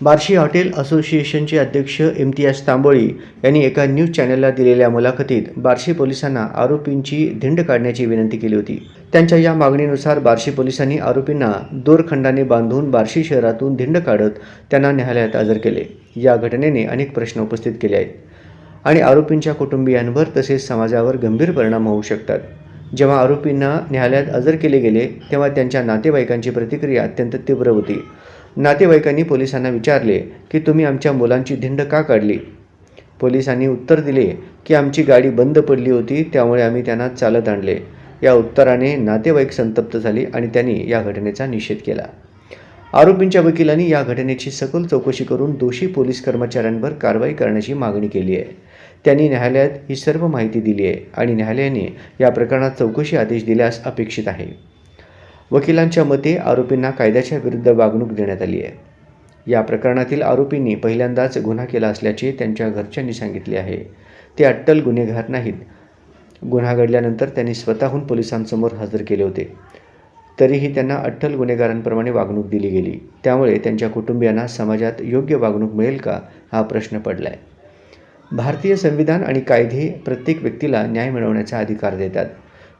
Barshi hotel असोसिएशनचे अध्यक्ष इम्तियाज तांबोळी यांनी एका न्यूज चॅनलला दिलेल्या मुलाखतीत बार्शी पोलिसांना आरोपींची धिंड काढण्याची विनंती केली होती। त्यांच्या या मागणीनुसार बार्शी पोलिसांनी आरोपींना दोरखंडाने बांधून बार्शी शहरातून धिंड काढत त्यांना न्यायालयात हजर केले। या घटनेने अनेक प्रश्न उपस्थित केले आहेत आणि आरोपींच्या कुटुंबियांवर तसेच समाजावर गंभीर परिणाम होऊ शकतात। जेव्हा आरोपींना न्यायालयात हजर केले गेले तेव्हा त्यांच्या नातेवाईकांची प्रतिक्रिया अत्यंत तीव्र होती। नातेवाईकांनी पोलिसांना विचारले की तुम्ही आमच्या मुलांची धिंड का काढली? पोलिसांनी उत्तर दिले की आमची गाडी बंद पडली होती, त्यामुळे आम्ही त्यांना चालत आणले। या उत्तराने नातेवाईक संतप्त झाले आणि त्यांनी या घटनेचा निषेध केला। आरोपींच्या वकिलांनी या घटनेची सखोल चौकशी करून दोषी पोलीस कर्मचाऱ्यांवर कारवाई करण्याची मागणी केली आहे। त्यांनी न्यायालयात ही सर्व माहिती दिली आहे आणि न्यायालयाने या प्रकरणात चौकशी आदेश दिल्यास अपेक्षित आहे। वकिलांच्या मते आरोपींना कायद्याच्या विरुद्ध वागणूक देण्यात आली आहे। या प्रकरणातील आरोपींनी पहिल्यांदाच गुन्हा केला असल्याचे त्यांच्या घरच्यांनी सांगितले आहे। ते अट्टल गुन्हेगार नाहीत। गुन्हा घडल्यानंतर त्यांनी स्वतःहून पोलिसांसमोर हजर केले होते, तरीही त्यांना अट्टल गुन्हेगारांप्रमाणे वागणूक दिली गेली। त्यामुळे त्यांच्या कुटुंबियांना समाजात योग्य वागणूक मिळेल का हा प्रश्न पडला आहे। भारतीय संविधान आणि कायदे प्रत्येक व्यक्तीला न्याय मिळवण्याचा अधिकार देतात।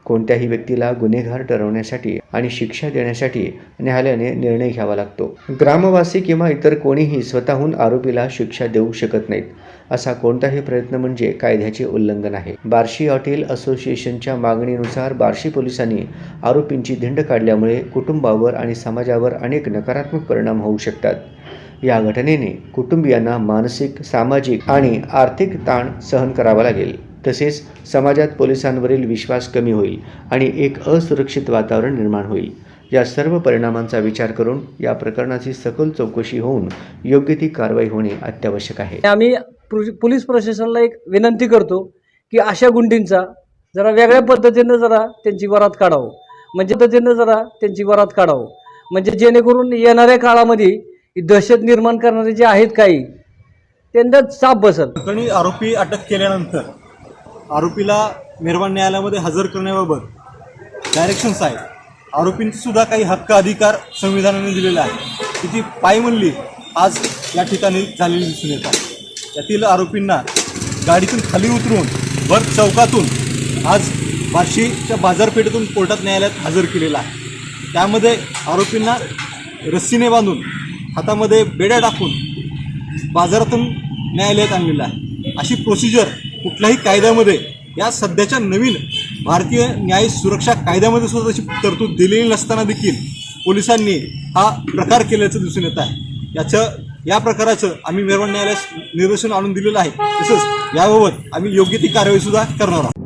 कोणत्याही व्यक्तीला गुन्हेगार ठरवण्यासाठी आणि शिक्षा देण्यासाठी न्यायालयाने निर्णय घ्यावा लागतो। ग्रामवासी किंवा इतर कोणीही स्वतःहून आरोपीला शिक्षा देऊ शकत नाहीत। असा कोणताही प्रयत्न म्हणजे कायद्याचे उल्लंघन आहे। बार्शी हॉटेल असोसिएशनच्या मागणीनुसार बार्शी पोलिसांनी आरोपींची धिंड काढल्यामुळे कुटुंबावर आणि समाजावर अनेक नकारात्मक परिणाम होऊ शकतात। या घटनेने कुटुंबियांना मानसिक, सामाजिक आणि आर्थिक ताण सहन करावा लागेल। तसेच समाजात पोलिसांवरील विश्वास कमी होईल आणि एक असुरक्षित वातावरण निर्माण होईल। या सर्व परिणामांचा विचार करून या प्रकरणाची सखोल चौकशी होऊन योग्य ती कारवाई होणे अत्यावश्यक आहे। आम्ही पोलीस प्रशासनाला एक विनंती करतो की अशा गुंडींचा जरा वेगळ्या पद्धतीने जरा त्यांची वरात काढावं, म्हणजे जेणेकरून येणाऱ्या काळामध्ये दहशत निर्माण करणारे जे आहेत काही त्यांना चाप बसत। आरोपी अटक केल्यानंतर आरोपीला मेहरबान न्यायालयामध्ये हजर करण्याबाबत डायरेक्शन्स आहेत। आरोपींचे सुद्धा काही हक्क अधिकार संविधानाने दिलेले आहेत, की ती पायमल्ली आज या ठिकाणी झालेली दिसून येतात। यातील आरोपींना गाडीतून खाली उतरून भर चौकातून आज बार्शीच्या बाजारपेठेतून कोर्टात न्यायालयात हजर केलेला आहे। त्यामध्ये आरोपींना रस्सीने बांधून हातामध्ये बेड्या टाकून बाजारातून न्यायालयात आणलेलं आहे। अशी प्रोसिजर कुठल्याही कायद्यामध्ये, या सध्याच्या नवीन भारतीय न्याय सुरक्षा कायद्यामध्ये सुद्धा तशी तरतूद दिलेली नसताना देखील पोलिसांनी हा प्रकार केल्याचं दिसून येत आहे। या प्रकाराचं आम्ही मेहरबान न्यायालयास निदर्शन आणून दिलेलं आहे। तसंच याबाबत आम्ही योग्य ती कारवाई सुद्धा करणार आहोत।